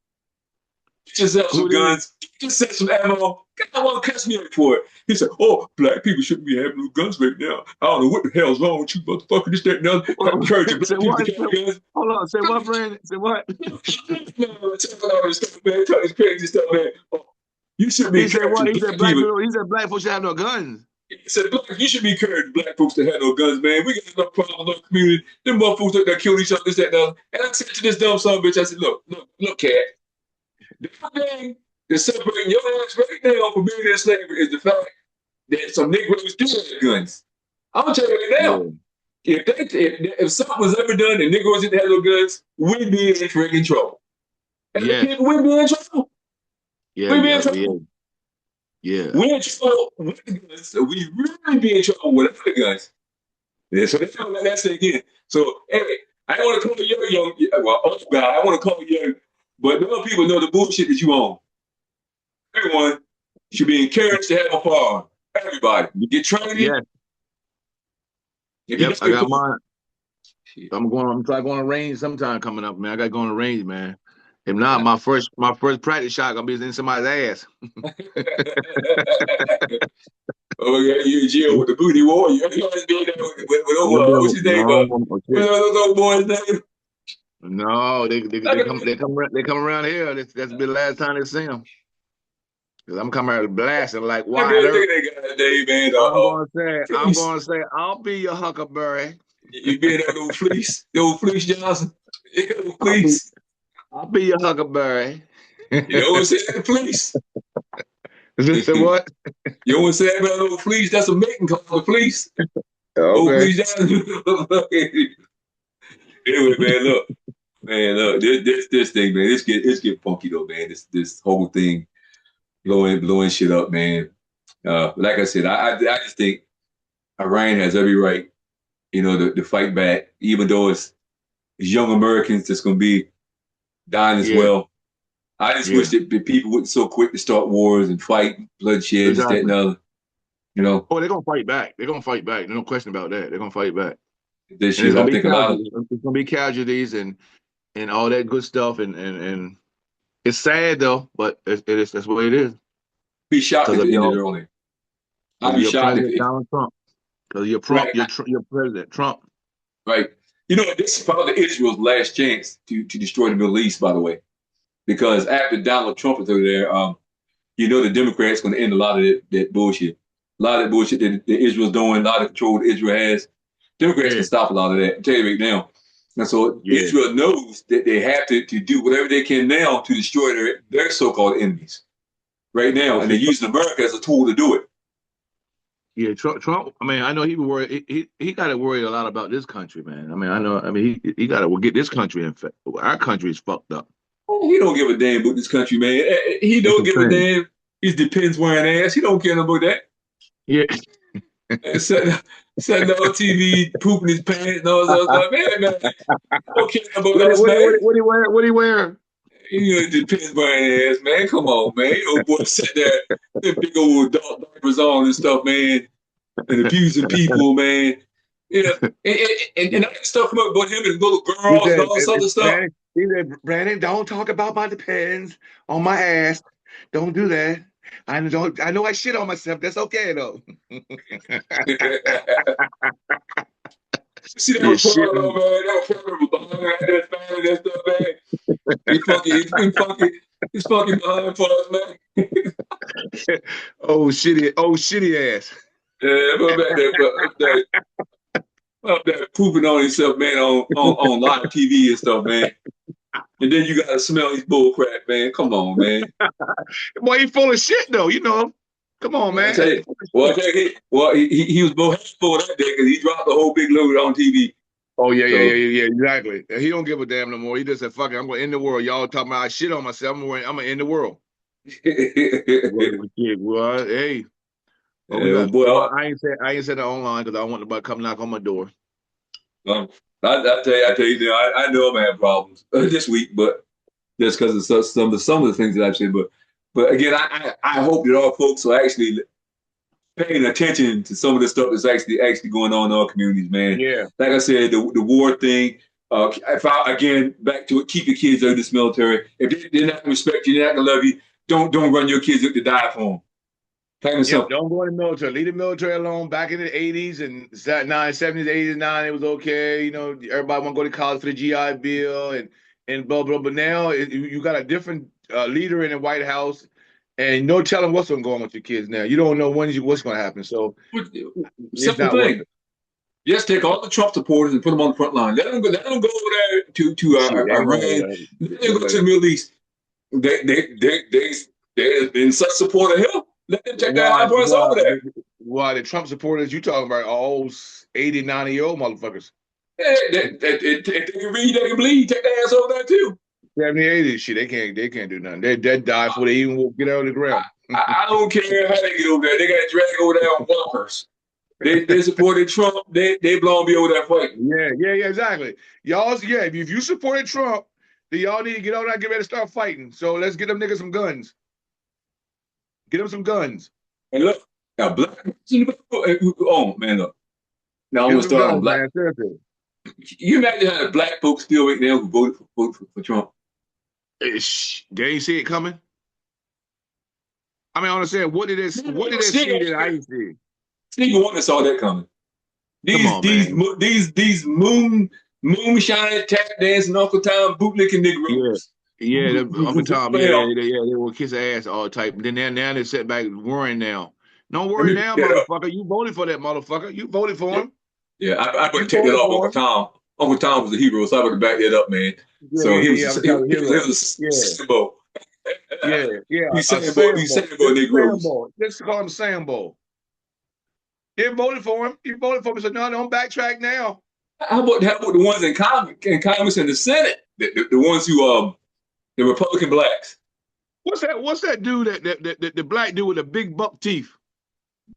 Just sell some
Who did?
guns. Just sell some ammo. God won't catch me up for it. He said, "Oh, black people shouldn't be having no guns right now. I don't know what the hell's wrong with you, motherfucker. This, that, and the other. Encouraging
Say
black people
what?
to carry guns."
Hold on. Say what, Brandon? Say what?
No, check out all this stuff, man. Tell this crazy stuff, man. Oh, you should be
He said what?
encouraging
He said
black
black
people.
people. He said black folks should have no guns.
He said, "Black, you should be encouraging black folks to have no guns, man. We got enough problems in our community. Them motherfuckers that kill each other, this, that, and the other." And I said to this dumb son of a bitch, I said, look, cat. The thing that's separating your ass right now from being in slavery is the fact that some Negroes do have guns. I'm gonna tell you right now.
Yeah.
If something was ever done and Negroes didn't have no guns, we'd be in freaking trouble. And the people, we'd be in trouble.
Yeah.
We'd be in trouble.
Yeah.
We're in trouble with the guns, so we really be in trouble without the guns. Yeah, so that's how that say again. So, hey, I don't want to call you young, well, old guy. I want to call you young, but the other people know the bullshit that you own. Everyone should be encouraged to have a firearm. Everybody, get trained.
Yeah. Yep, I got mine.
Shit.
I'm try going to range sometime coming up, man. I got to go on the range, man. If not, my first practice shot gonna be in somebody's ass.
Oh yeah, you in jail with the booty warrior. You always been there with what's his name? What's those old boys' name?
No, they come around here. That's be the last time they see them. Cause I'm coming out blasting like wider. I'm gonna say, I'll be your Huckleberry.
You been on those fleece, the old fleece Johnson, fleece.
I'll be your Huckleberry.
You know what I'm saying? The fleece.
Say what?
You know what I'm saying about old fleece? That's a mating call for fleece.
Okay.
Old fleece Johnson. Anyway, man, look, this thing, man, it's get funky though, man. This whole thing blowing shit up, man. Like I said, I just think Iran has every right, to fight back, even though it's young Americans that's gonna be dying as well. I just wish that people wouldn't so quick to start wars and fight, bloodshed, this, that, and the other. Oh,
they're gonna fight back. They're gonna fight back. There's no question about that. They're gonna fight back.
This shit, I think
it's gonna be casualties and all that good stuff, and it's sad though, but that's the way it is.
Be shocked if it ended early. I'd be shocked if
Donald Trump, because you're President Trump.
Right. This is probably Israel's last chance to destroy the Middle East, by the way, because after Donald Trump is over there, the Democrats going to end a lot of that bullshit. A lot of that bullshit that Israel's doing, a lot of control that Israel has. Democrats can stop a lot of that. I'm telling you right now. And so Israel knows that they have to do whatever they can now to destroy their so-called enemies right now. And they're using America as a tool to do it.
Yeah, Trump. I mean, I know he worried. He got to worry a lot about this country, man. I mean, I know. I mean, he got to get this country in fact. Our country is fucked up.
He don't give a damn about this country, man. He don't give a damn. He depends wearing ass. He don't care about that.
Yeah.
Sitting on TV, pooping his pants and all that stuff. Man, I don't care about us, man.
What do he wear?
It depends wearing ass, man. Come on, man. Old boy sat there, the big old dog diapers on and stuff, man, and abusing people, man. And that stuff come up about him and little girls and all this other stuff.
He said, Brandon, don't talk about my depends on my ass. Don't do that. I know I shit on myself. That's okay though. See that report, man? That report behind that fan and stuff, man. He's fucking behind for us, man. Oh shitty ass. Yeah, up there pooping on himself, man, on live TV and stuff, man. And then you gotta smell his bull crap, man. Come on, man. Boy, he full of shit though, Come on, man. He was both full that day because he dropped the whole big load on TV. Oh yeah, exactly. He don't give a damn no more. He just said, "Fuck it, I'm gonna end the world." Y'all talking about I shit on myself. I'm gonna end the world. Well, hey. I ain't said that online because I don't want nobody to come knock on my door. I tell you, I know I'm gonna have problems this week, but just because of some of the things that I've said. But again, I hope that all folks are actually paying attention to some of the stuff that's actually going on in our communities, man. Yeah. Like I said, the war thing,
If I again back to it, keep your kids out of this military. If they're not gonna respect you, they're not gonna love you. Don't run your kids up to die for them. Plain and
Yep,
simple.
don't go in the military. Leave the military alone. Back in the 80s and 70s, 80s, 9, it was okay. You know, everybody want to go to college for the GI Bill and blah, blah. But now you got a different leader in the White House, and no telling what's going to go on with your kids now. You don't know what's going to happen. So it's
Simple
not worth
thing.
it.
Just take all the Trump supporters and put them on the front line. Let them go. Let them go over there to Iran. Let them go to the Middle East. They've been such support of him. Let them take that for us over there.
Why the Trump supporters you talking about are all 80, 90-year-old motherfuckers?
If they can read, they can bleed. Take their ass over there too.
70, 80, shit, they can't do nothing. They die before they even get out of the ground.
I don't care how they get over there. They got dragged over there on walkers. They supported Trump. They blown me over there fighting.
Yeah, exactly. Y'all, if you supported Trump, then y'all need to get out there and get ready to start fighting. So let's get them niggas some guns. Get them some guns.
And look, now black. Oh man, look. Now I'm gonna start on black. Man, you imagine how the black folks still right now who voted for Trump?
They ain't see it coming. I mean, honestly, what did they see that I didn't see?
Stevie Wonder saw that coming. These moonshine, tap dancing, Uncle Tom, bootlicking Negroes.
Yeah, Uncle Tom. They will kiss ass all type. Then now they sit back worrying now. Don't worry now, motherfucker. You voted for that motherfucker. You voted for him.
Yeah, I would take that off Uncle Tom. Uncle Tom was a hero, so I would back that up, man. So he was a symbol.
Yeah.
He's Sambo Negroes.
Let's call him Sambo. He voted for him. He voted for him. So no, don't backtrack now.
How about the ones in Congress and the Senate? The ones who the Republican blacks.
What's that dude the black dude with the big buck teeth?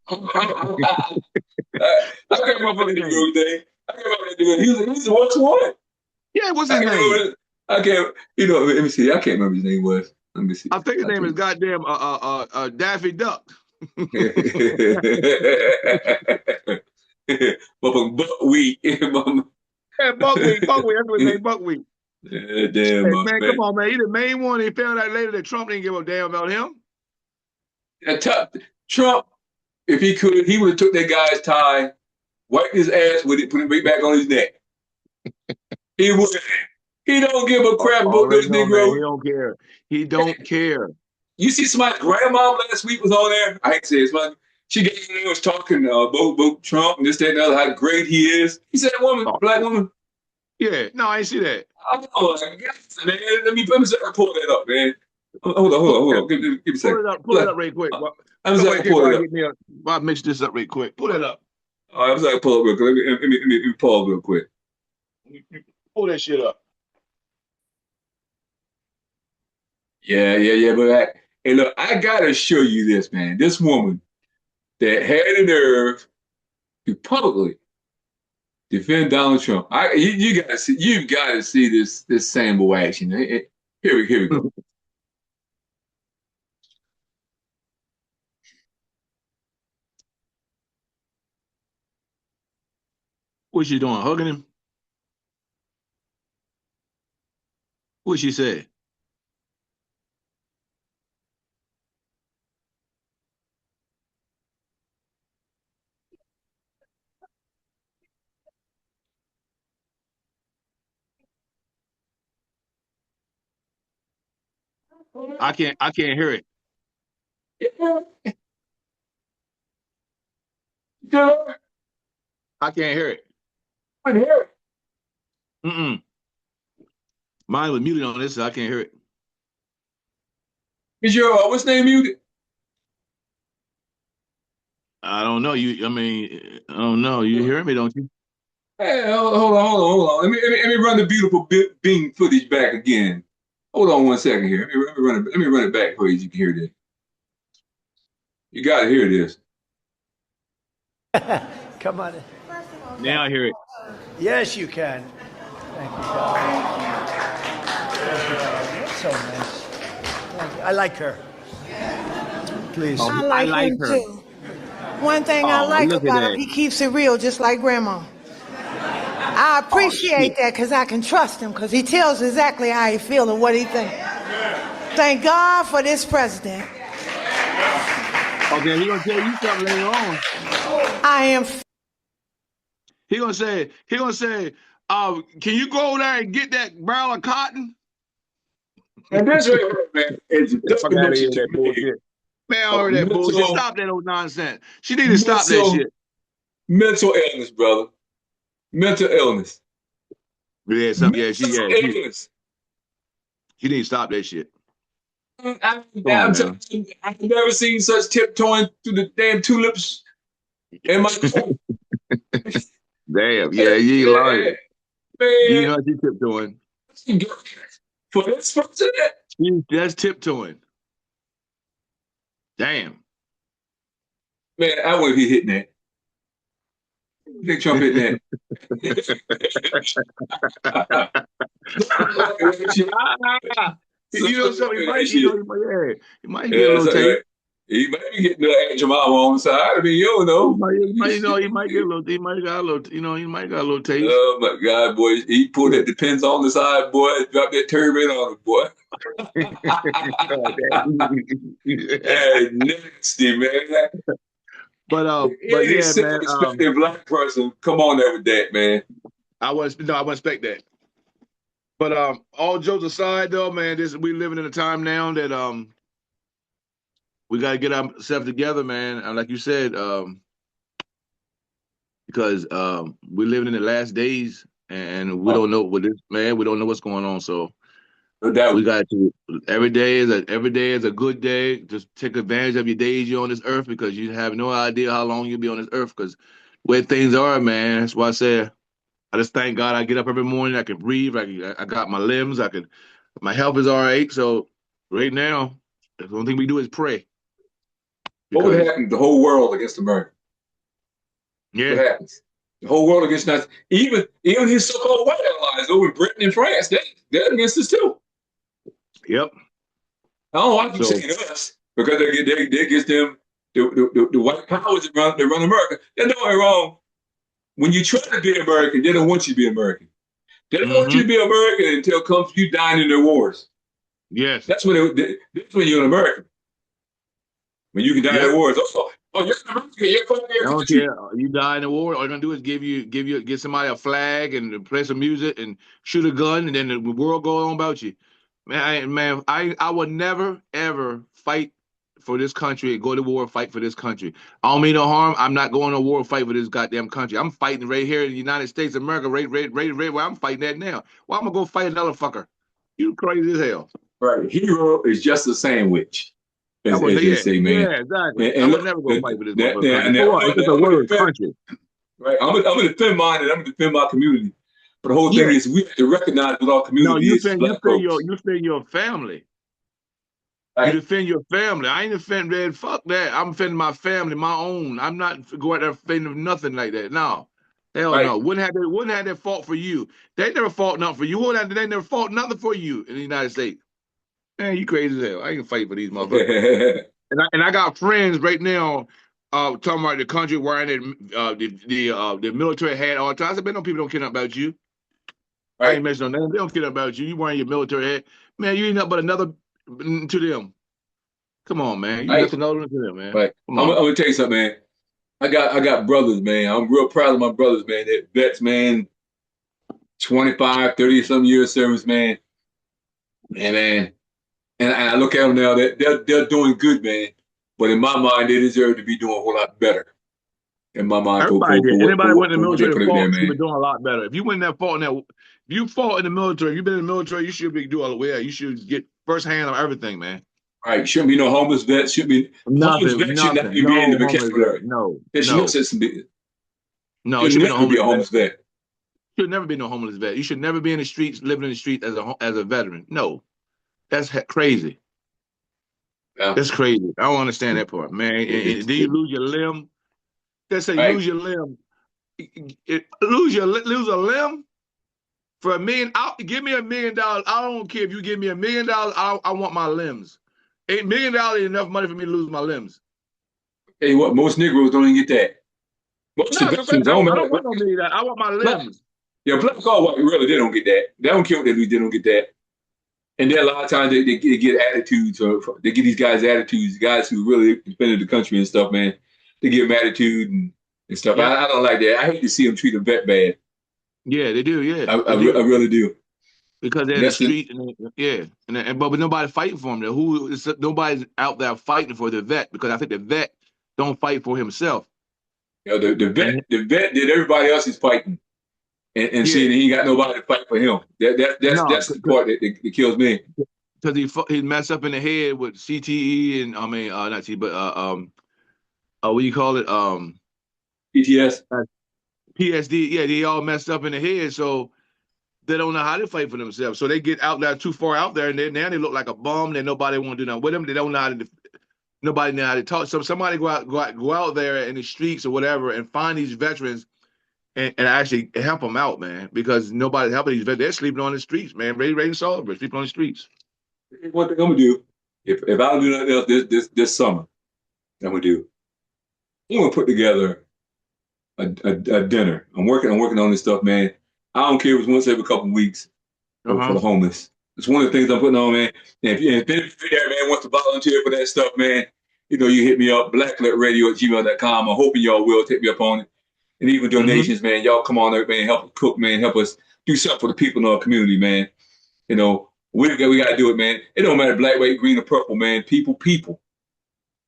I can't remember that dude. He's the worst one.
Yeah, what's his name?
I can't. Let me see. I can't remember his name was. Let me see.
I think his name is goddamn Daffy Duck.
Buckwheat.
Yeah, buckwheat. That's what his name, buckwheat.
Yeah, damn,
man, come on, man. He the main one. He found out later that Trump didn't give a damn about him.
Trump, if he could, he would have took that guy's tie, wiped his ass with it, put it right back on his neck. He would. He don't give a crap about those Negroes.
He don't care. He don't care.
You see somebody's grandma last week was on there. I hate to say it, she was talking about Trump and this, that, and the other, how great he is. He said, black woman.
Yeah, no, I ain't see that.
Oh, man. Let me pull that up, man. Hold on. Give me a second.
Pull it up right quick.
I'm just gonna pull it up.
I'll mix this up right quick. Pull it up.
All right, I'm just gonna pull it real quick. Let me pause real quick.
Pull that shit up.
Yeah. But hey, look, I gotta show you this, man. This woman that had the nerve to publicly defend Donald Trump. You've got to see this Sambo action. Here we go.
What's she doing? Hugging him? What she said? I can't hear it. I can't hear it.
I can hear
it. Mine was muted on this, so I can't hear it.
Is your what's name muted?
I don't know. I don't know. You hear me, don't you?
Hey, hold on. Let me run the beautiful Bing footage back again. Hold on 1 second here. Let me run it back for you so you can hear this. You gotta hear this.
Come on.
Now I hear it.
Yes, you can. Thank you, God. Thank you, God. That's so nice. Thank you. I like her. Please.
I like him
her.
Too. One thing I like about him, he keeps it real, just like Grandma.
I appreciate that because I can trust him because he tells exactly how he feels and what he thinks. Thank God for this president.
Okay, he gonna tell you something later on.
I am.
He gonna say, can you go over there and get that barrel of cotton?
And this right here, man, is a
Fuck out of here,
definition to
that
me
bullshit. Man, I
of
heard that bullshit.
mental,
Stop that old nonsense. She need to stop that shit.
mental illness, brother. Mental illness.
Yeah,
Mental illness.
She need to stop that shit.
I've never seen such tiptoeing through the damn tulips in my life.
Damn, yeah, you ain't lying.
Man,
You know she tiptoeing.
For this president?
That's tiptoeing. Damn.
Man, I wouldn't be hitting that. Big Trump hitting that.
You know something? He might get a little taste.
He might be getting the Aunt Jemima on the side. I mean, you don't know.
He might get a little. He might got a little. He might got a little taste.
Oh my God, boy! He pulled that depends on the side, boy. Drop that turban on it, boy. Nasty, man.
But yeah, man.
Black person, come on there with that, man.
I wouldn't expect that. But all jokes aside, though, man, we living in a time now that we got to get ourselves together, man. And like you said, because we're living in the last days, and we don't know what this, man. We don't know what's going on, so we got to. Every day is a good day. Just take advantage of your days you're on this earth because you have no idea how long you'll be on this earth. Because where things are, man. That's why I said. I just thank God I get up every morning. I can breathe. I got my limbs. My health is all right. So right now, the only thing we do is pray.
What would happen to the whole world against America?
Yeah.
What happens? The whole world against us. Even his so-called white allies over in Britain and France, they're against us too.
Yep.
I don't want to say us because they against them the white powers that run America. They're doing wrong. When you try to be American, they don't want you to be American. They don't want you to be American until it comes to you dying in their wars.
Yes.
That's when you're an American. When you can die in their wars. Oh, you're an American. You're from America.
I don't care. You die in the war. All you're gonna do is give somebody a flag and play some music and shoot a gun, and then the world go on about you. Man, I would never ever fight for this country and go to war and fight for this country. I don't mean no harm. I'm not going to war and fight for this goddamn country. I'm fighting right here in the United States of America, right where I'm fighting at now. Why am I gonna fight another fucker? You crazy as hell.
Right. Hero is just a sandwich. As they say, man.
Yeah, exactly. And I would never go fight for this motherfucker.
It's
just a word, country.
Right. I'm gonna defend mine and I'm gonna defend my community. But the whole thing is we have to recognize what our community is.
You defend your family. Right. You defend your family. I ain't defending that. Fuck that. I'm defending my family, my own. I'm not going there defending nothing like that. No. Hell no. Wouldn't have that fault for you. They never fought nothing for you. They never fought nothing for you in the United States. Man, you crazy as hell. I ain't gonna fight for these motherfuckers. and I got friends right now talking about the country wearing the military hat all the time. I said, man, no people don't care about you. Right. I ain't mentioning no name. They don't care about you. You wearing your military hat. Man, you ain't nothing but another to them. Come on, man. You nothing other to them, man.
Right. I'm gonna tell you something, man. I got brothers, man. I'm real proud of my brothers, man. They're vets, man. 25, 30 some years service, man. And I look at them now, they're doing good, man. But in my mind, they deserve to be doing a whole lot better. In my mind,
anybody went in the military should be doing a lot better. If you went in that fought if you fought in the military, you've been in the military, you should be doing well. You should get first hand on everything, man.
All right, shouldn't be no homeless vets. Should be
nothing.
Should not be in the vocabulary.
No,
it should
never
be a homeless vet.
Should never be no homeless vet. You should never be in the streets, living in the streets as a veteran. No, that's crazy. Yeah. That's crazy. I don't understand that part, man. And then you lose your limb. They say lose your limb. Lose a limb for $1 million. Give me $1 million. I don't care if you give me $1 million. I want my limbs. $1 million ain't enough money for me to lose my limbs.
Hey, what? Most Negroes don't even get that. Most
I don't want no $1 million. I want my limbs.
Yeah, black or white, really, they don't get that. They don't care what they do, they don't get that. And then a lot of times they get attitudes, or they get these guys attitudes, guys who really defended the country and stuff, man. They give them attitude and stuff.
Yep.
I don't like that. I hate to see them treat a vet bad.
Yeah, they do. Yeah,
I
they do.
really do.
Because they're
And
in the
that's
street, but nobody fighting for him. Nobody's out there fighting for the vet because I think the vet don't fight for himself.
you know,
And
the vet did everybody else is fighting and
yeah,
seeing he ain't got nobody to fight for him.
no,
That's the part that kills me.
because he messed up in the head with CTE and I mean not T but what do you call it
PTS.
PSD. Yeah, they all messed up in the head, so they don't know how to fight for themselves. So they get out there too far out there, and now they look like a bum. And nobody want to do nothing with them. They don't know how to. Nobody know how to talk. So somebody go out there in the streets or whatever and find these veterans and actually help them out, man. Because nobody's helping these veterans. They're sleeping on the streets, man. Ready to celebrate, sleeping on the streets.
One thing I'm gonna do, if I don't do nothing else this summer, I'm gonna do. I'm gonna put together a dinner. I'm working on this stuff, man. I don't care if it's once every couple of weeks for
Uh-huh.
the homeless. It's one of the things I'm putting on, man. And if any there, man, wants to volunteer for that stuff, man, you know, you hit me up, blackletradio@gmail.com. I'm hoping y'all will take me up on it. And even
Mm-hmm.
donations, man. Y'all come on there, man, help us cook, man, help us do something for the people in our community, man. You know, we got to do it, man. It don't matter black, white, green, or purple, man. People. But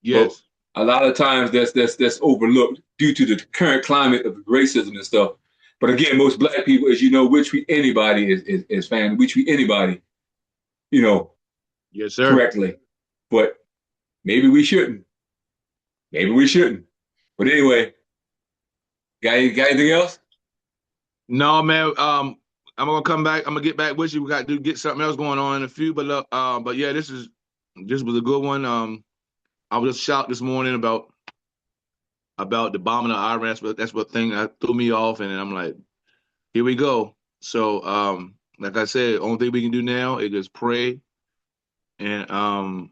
Yes.
a lot of times that's overlooked due to the current climate of racism and stuff. But again, most black people, as you know, we treat anybody as family. We treat anybody, you know,
Yes, sir.
correctly. But maybe we shouldn't. Maybe we shouldn't. But anyway, got anything else?
No, man. I'm gonna come back. I'm gonna get back with you. We got to get something else going on in a few. But yeah, this was a good one. I was just shocked this morning about the bombing of Iran. That's what thing that threw me off, and I'm like, here we go. So, like I said, only thing we can do now is just pray, and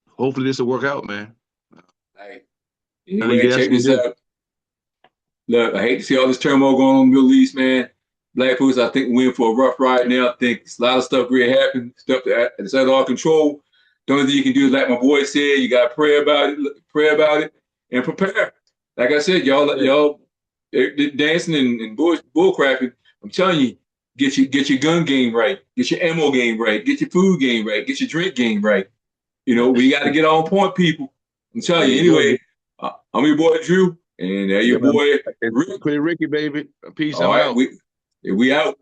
hopefully this will work out, man.
Hey,
Nothing
anyway,
else
check
we can
this
do.
out. Look, I hate to see all this turmoil going on in the Middle East, man. Black folks, I think we're in for a rough ride now. I think a lot of stuff really happened, stuff that's out of our control. The only thing you can do is, like my boy said, you got to pray about it, and prepare. Like I said,
Yeah.
they're dancing and bull crapping. I'm telling you, get your gun game right, get your ammo game right, get your food game right, get your drink game right. You know, we got to get on point, people. I'm telling
There
you.
you go.
Anyway, I'm your boy Drew, and
Yeah,
your
man.
boy
It's
Rick.
pretty Ricky, baby. Peace.
All
I'm
right,
out.
we out.